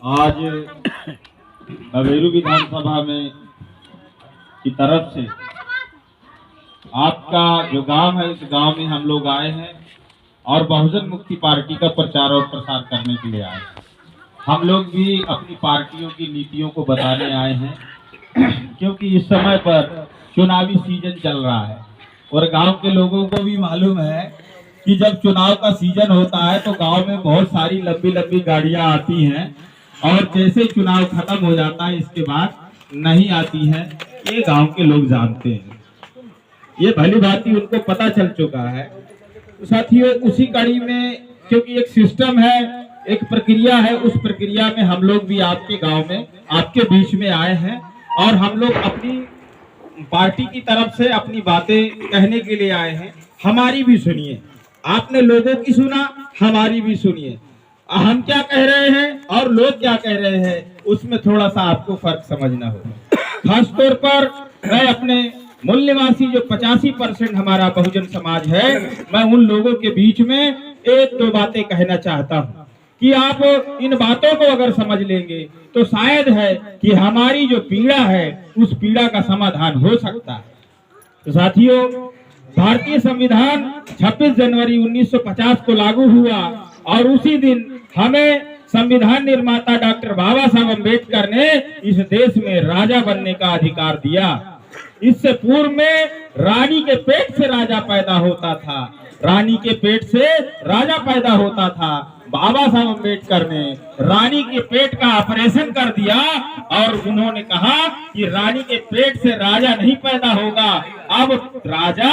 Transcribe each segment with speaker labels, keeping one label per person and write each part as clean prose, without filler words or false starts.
Speaker 1: आज बघेलू विधानसभा में की तरफ से आपका जो गांव है, इस गांव में हम लोग आए हैं और बहुजन मुक्ति पार्टी का प्रचार और प्रसार करने के लिए आए हैं। हम लोग भी अपनी पार्टियों की नीतियों को बताने आए हैं क्योंकि इस समय पर चुनावी सीजन चल रहा है और गांव के लोगों को भी मालूम है कि जब चुनाव का सीजन होता है तो गांव में बहुत सारी लंबी लंबी गाड़ियां आती हैं और जैसे चुनाव खत्म हो जाता है इसके बाद नहीं आती है। ये गांव के लोग जानते हैं, ये भली भांति उनको पता चल चुका है। तो साथियों, उसी कड़ी में क्योंकि एक सिस्टम है, एक प्रक्रिया है, उस प्रक्रिया में हम लोग भी आपके गांव में आपके बीच में आए हैं और हम लोग अपनी पार्टी की तरफ से अपनी बातें कहने के लिए आए हैं। हमारी भी सुनिए, आपने लोगों की सुना, हमारी भी सुनिए। हम क्या कह रहे हैं और लोग क्या कह रहे हैं, उसमें थोड़ा सा आपको फर्क समझना होगा। खास तौर पर मैं अपने मूल निवासी जो 85% हमारा बहुजन समाज है, मैं उन लोगों के बीच में एक दो बातें कहना चाहता हूँ कि आप इन बातों को अगर समझ लेंगे तो शायद है कि हमारी जो पीड़ा है उस पीड़ा का समाधान हो सकता है। तो साथियों, भारतीय संविधान 26 जनवरी 1950 को लागू हुआ और उसी दिन हमें संविधान निर्माता डॉक्टर बाबा साहब अम्बेडकर ने इस देश में राजा बनने का अधिकार दिया। इससे पूर्व में रानी के पेट से राजा पैदा होता था, रानी के पेट से राजा पैदा होता था। बाबा साहब अम्बेडकर ने रानी के पेट का ऑपरेशन कर दिया और उन्होंने कहा कि रानी के पेट से राजा नहीं पैदा होगा, अब राजा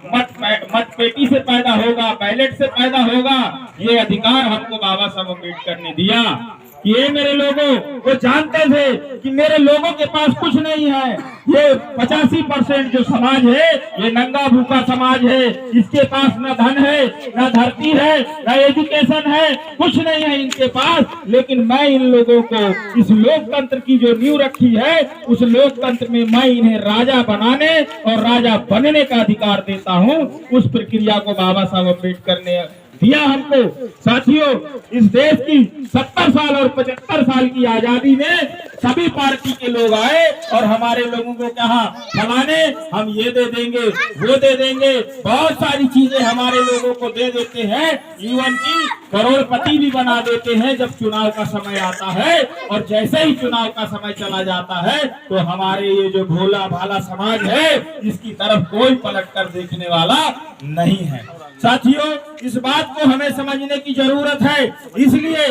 Speaker 1: मत पेटी से पैदा होगा, बैलेट से पैदा होगा। ये अधिकार हमको बाबा साहब अम्बेडकर ने दिया। ये मेरे लोगों वो जानते थे कि मेरे लोगों के पास कुछ नहीं है। ये 85% जो समाज है ये नंगा भूखा समाज है, इसके पास न धन है, न धरती है, न एजुकेशन है, कुछ नहीं है इनके पास। लेकिन मैं इन लोगों को इस लोकतंत्र की जो नींव रखी है उस लोकतंत्र में मैं इन्हें राजा बनाने और राजा बनने का अधिकार देता हूँ। उस प्रक्रिया को बाबा साहब अम्बेडकर ने दिया हमको। साथियों, इस देश की 70 साल और 75 साल की आजादी में सभी पार्टी के लोग आए और हमारे लोगों को कहा फलाने हम ये दे देंगे, वो दे देंगे, बहुत सारी चीजें हमारे लोगों को दे देते हैं, जीवन की करोड़पति भी बना देते हैं जब चुनाव का समय आता है। और जैसे ही चुनाव का समय चला जाता है तो हमारे ये जो भोला भाला समाज है इसकी तरफ कोई पलट कर देखने वाला नहीं है। साथियों, इस बात को हमें समझने की जरूरत है। इसलिए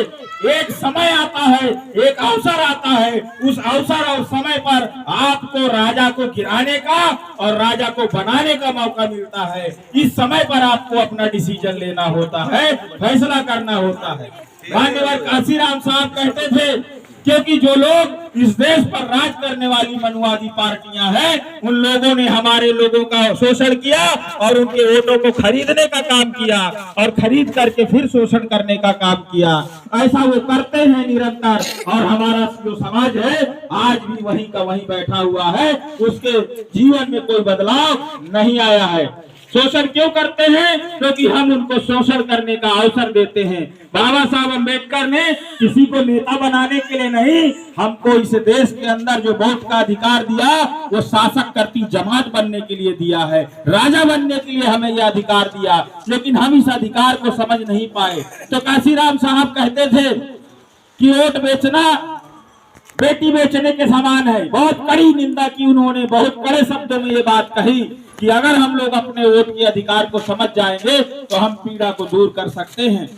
Speaker 1: एक समय आता है, एक अवसर आता है, उस अवसर और समय पर आपको राजा को गिराने का और राजा को बनाने का मौका मिलता है। इस समय पर आपको अपना डिसीजन लेना होता है, फैसला करना होता है। मान्यवर काशीराम साहब कहते थे क्योंकि जो लोग इस देश पर राज करने वाली मनुवादी पार्टियां हैं उन लोगों ने हमारे लोगों का शोषण किया और उनके वोटों को खरीदने का काम किया और खरीद करके फिर शोषण करने का काम किया। ऐसा वो करते हैं निरंतर और हमारा जो समाज है आज भी वहीं का वहीं बैठा हुआ है, उसके जीवन में कोई बदलाव नहीं आया है। शोषण क्यों करते हैं? क्योंकि हम उनको शोषण करने का अवसर देते हैं। बाबा साहब अम्बेडकर ने किसी को नेता बनाने के लिए नहीं, हमको इस देश के अंदर जो वोट का अधिकार दिया वो शासक करती जमात बनने के लिए दिया है, राजा बनने के लिए हमें यह अधिकार दिया। लेकिन हम इस अधिकार को समझ नहीं पाए। तो काशीराम साहब कहते थे कि वोट बेचना बेटी बेचने के समान है। बहुत कड़ी निंदा की उन्होंने, बहुत कड़े शब्दों में ये बात कही कि अगर हम लोग अपने वोट के अधिकार को समझ जाएंगे तो हम पीड़ा को दूर कर सकते हैं।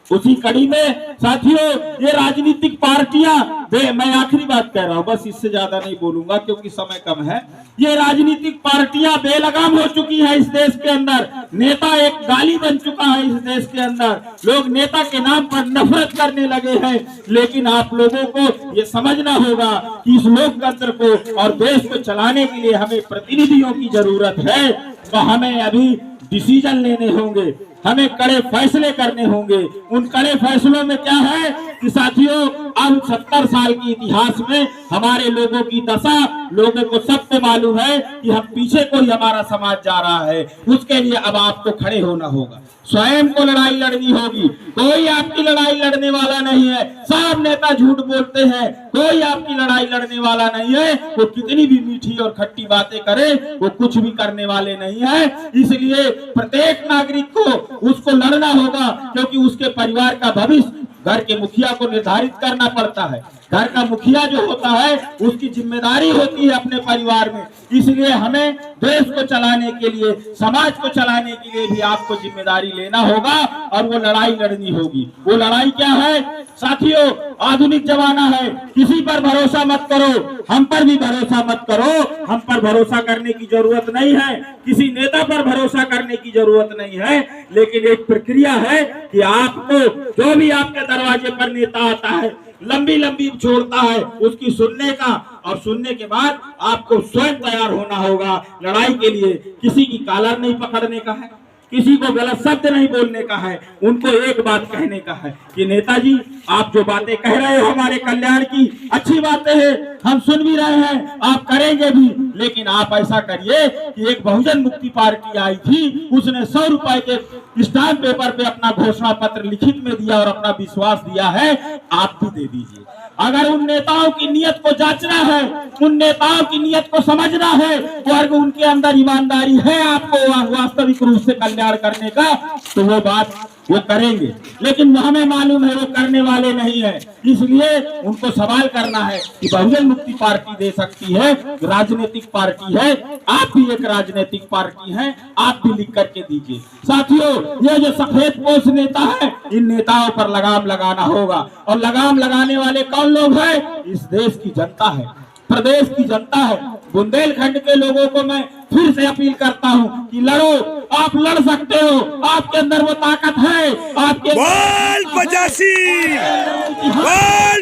Speaker 1: उसी कड़ी में साथियों, ये राजनीतिक पार्टियां, मैं आखिरी बात कह रहा हूं, बस इससे ज्यादा नहीं बोलूंगा क्योंकि समय कम है। ये राजनीतिक पार्टियां बेलगाम हो चुकी हैं इस देश के अंदर। नेता एक गाली बन चुका है इस देश के अंदर। लोग नेता के नाम पर नफरत करने लगे हैं। लेकिन आप लोगों को ये समझना होगा कि इस लोकतंत्र को और देश को चलाने के लिए हमें प्रतिनिधियों की जरूरत है। तो हमें अभी डिसीजन लेने होंगे, हमें कड़े फैसले करने होंगे। उन कड़े फैसलों में क्या है कि साथियों अब 70 साल के इतिहास में हमारे लोगों की दशा, लोगों को सबको मालूम है कि हम पीछे कोई हमारा समाज जा रहा है। उसके लिए अब आपको खड़े होना होगा, स्वयं को लड़ाई लड़नी होगी। कोई आपकी लड़ाई लड़ने वाला नहीं है। सब नेता झूठ बोलते हैं, कोई आपकी लड़ाई लड़ने वाला नहीं है। वो कितनी भी मीठी और खट्टी बातें करे, वो कुछ भी करने वाले नहीं है। इसलिए प्रत्येक नागरिक को उसको लड़ना होगा, क्योंकि उसके परिवार का भविष्य घर के मुखिया को निर्धारित करना पड़ता है। घर का मुखिया जो होता है उसकी जिम्मेदारी होती है अपने परिवार में। इसलिए हमें देश को चलाने के लिए, समाज को चलाने के लिए भी आपको जिम्मेदारी लेना होगा और वो लड़ाई लड़नी होगी। वो लड़ाई क्या है साथियों? आधुनिक जमाना है, किसी पर भरोसा मत करो, हम पर भी भरोसा मत करो। हम पर भरोसा करने की जरूरत नहीं है, किसी नेता पर भरोसा करने की जरूरत नहीं है। लेकिन एक प्रक्रिया है कि आपको जो भी आपके दरवाजे पर नेता आता है, लंबी लंबी छोड़ता है, उसकी सुनने का, और सुनने के बाद आपको स्वयं तैयार होना होगा लड़ाई के लिए। किसी की कॉलर नहीं पकड़ने का है, किसी को गलत शब्द नहीं बोलने का है। उनको एक बात कहने का है कि नेताजी आप जो बातें कह रहे हो हमारे कल्याण की अच्छी बातें हैं, हम सुन भी रहे हैं, आप करेंगे भी। लेकिन आप ऐसा करिए कि एक बहुजन मुक्ति पार्टी आई थी, उसने 100 रुपए के स्टाम्प पेपर पे अपना घोषणा पत्र लिखित में दिया और अपना विश्वास दिया है, आप भी दे दीजिए। अगर उन नेताओं की नीयत को जांचना है, उन नेताओं की नीयत को समझना है, तो अगर उनके अंदर ईमानदारी है आपको वास्तविक रूप से कल्याण करने का, तो वो बात वो करेंगे। लेकिन हमें मालूम है वो करने वाले नहीं है। इसलिए उनको सवाल करना है कि बहुजन मुक्ति पार्टी दे सकती है, राजनीतिक पार्टी है, आप भी एक राजनीतिक पार्टी हैं, आप भी लिख करके दीजिए। साथियों ये जो सफेद पोश नेता है, इन नेताओं पर लगाम लगाना होगा। और लगाम लगाने वाले कौन लोग हैं? इस देश की जनता है, प्रदेश की जनता है। बुंदेलखंड के लोगों को मैं फिर से अपील करता हूं कि लड़ो, आप लड़ सकते हो, आपके अंदर वो ताकत है। आपके
Speaker 2: बोल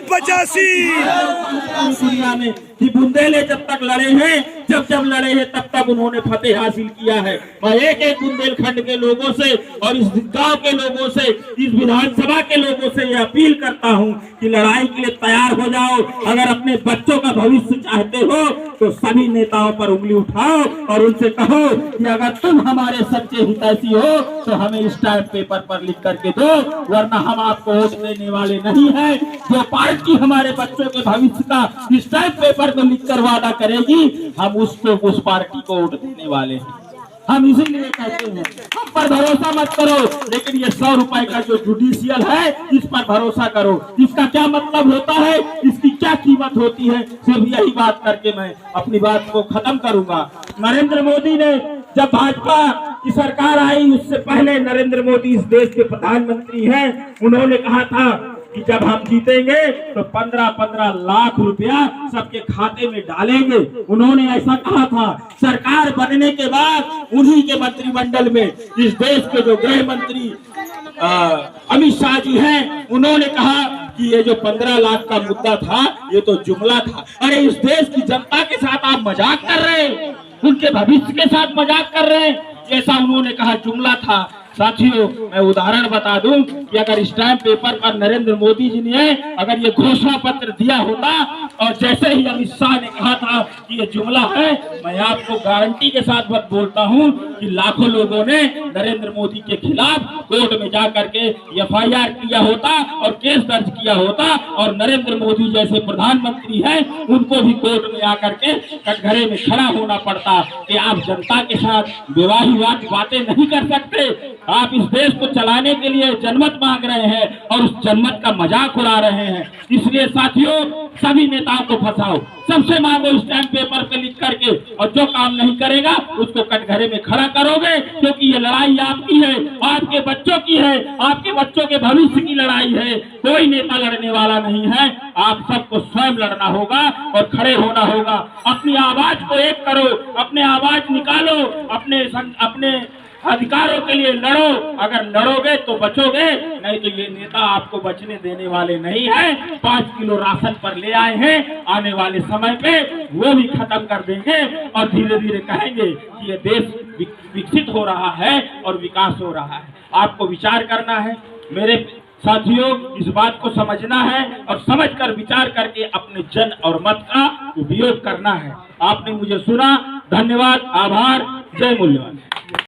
Speaker 2: 85
Speaker 1: दुनिया में कि बुंदेले जब तक लड़े हैं, जब लड़े हैं, तब उन्होंने फतेह हासिल किया है। मैं एक एक बुंदेलखंड के लोगों से और इस गांव के लोगों से, इस विधानसभा के लोगों से ये अपील करता हूं कि लड़ाई के लिए तैयार हो जाओ। अगर अपने बच्चों का भविष्य चाहते हो तो सभी नेताओं पर उंगली उठाओ और उनसे कहो कि अगर तुम हमारे सच्चे हितैषी हो तो हमें स्टैम्प पेपर पर लिख करके दो, वरना हम आपको वोट देने वाले नहीं है। जो पार्टी हमारे बच्चों के भविष्य का स्टैम्प पेपर को लिख कर वादा करेगी, हम उसको, उस पार्टी को वोट देने वाले हैं। हम इसीलिए कहते हैं हम पर भरोसा मत करो, लेकिन ये 100 रुपए का जो जुडिशियल है इस पर भरोसा करो। इसका क्या मतलब होता है, इसकी क्या कीमत होती है, सिर्फ यही बात करके मैं अपनी बात को खत्म करूंगा। नरेंद्र मोदी ने जब भाजपा की सरकार आई, उससे पहले नरेंद्र मोदी इस देश के प्रधानमंत्री हैं, उन्होंने कहा था कि जब हम जीतेंगे तो 15-15 लाख रुपया सबके खाते में डालेंगे। उन्होंने ऐसा कहा था। सरकार बनने के बाद उन्हीं के मंत्रिमंडल में इस देश के जो गृह मंत्री अमित शाह जी हैं, उन्होंने कहा कि ये जो 15 लाख का मुद्दा था ये तो जुमला था। अरे इस देश की जनता के साथ आप मजाक कर रहे हैं, उनके भविष्य के साथ मजाक कर रहे हैं, जैसा उन्होंने कहा जुमला था। साथियों मैं उदाहरण बता दूं कि अगर स्टैम्प पेपर पर नरेंद्र मोदी जी ने अगर ये घोषणा पत्र दिया होता और जैसे ही अमित शाह ने कहा था कि ये जुमला है, मैं आपको गारंटी के साथ बोलता हूं कि लाखों लोगों ने नरेंद्र मोदी के खिलाफ कोर्ट में जाकर के FIR किया होता और केस दर्ज किया होता, और नरेंद्र मोदी जैसे प्रधानमंत्री हैं उनको भी कोर्ट में आकर के कटघरे में खड़ा होना पड़ता कि आप जनता के साथ विवाहित बातें नहीं कर सकते। आप इस देश को चलाने के लिए जनमत मांग रहे हैं और उस जनमत का मजाक उड़ा रहे हैं। इसलिए साथियों सभी नेताओं को फंसाओ, सबसे मांगो स्टैम्प पेपर पे लिख करके, और जो काम नहीं करेगा उसको कटघरे में खड़ा करोगे, क्योंकि ये लड़ाई आपकी है, आपके बच्चों की है, आपके बच्चों के भविष्य की लड़ाई है। कोई नेता लड़ने वाला नहीं है, आप सबको स्वयं लड़ना होगा और खड़े होना होगा। अपनी आवाज को एक करो, अपने आवाज निकालो, अपने अधिकारों के लिए लड़ो। अगर लड़ोगे तो बचोगे, नहीं तो ये नेता आपको बचने देने वाले नहीं है। 5 किलो राशन पर ले आए हैं, आने वाले समय पे वो भी खत्म कर देंगे और धीरे धीरे कहेंगे कि ये देश विकसित हो रहा है और विकास हो रहा है। आपको विचार करना है। मेरे
Speaker 2: साथियों, इस बात को समझना है और समझकर विचार करके अपने जन और मत का उपयोग करना है। आपने मुझे सुना, धन्यवाद, आभार, जय मूल्यवान।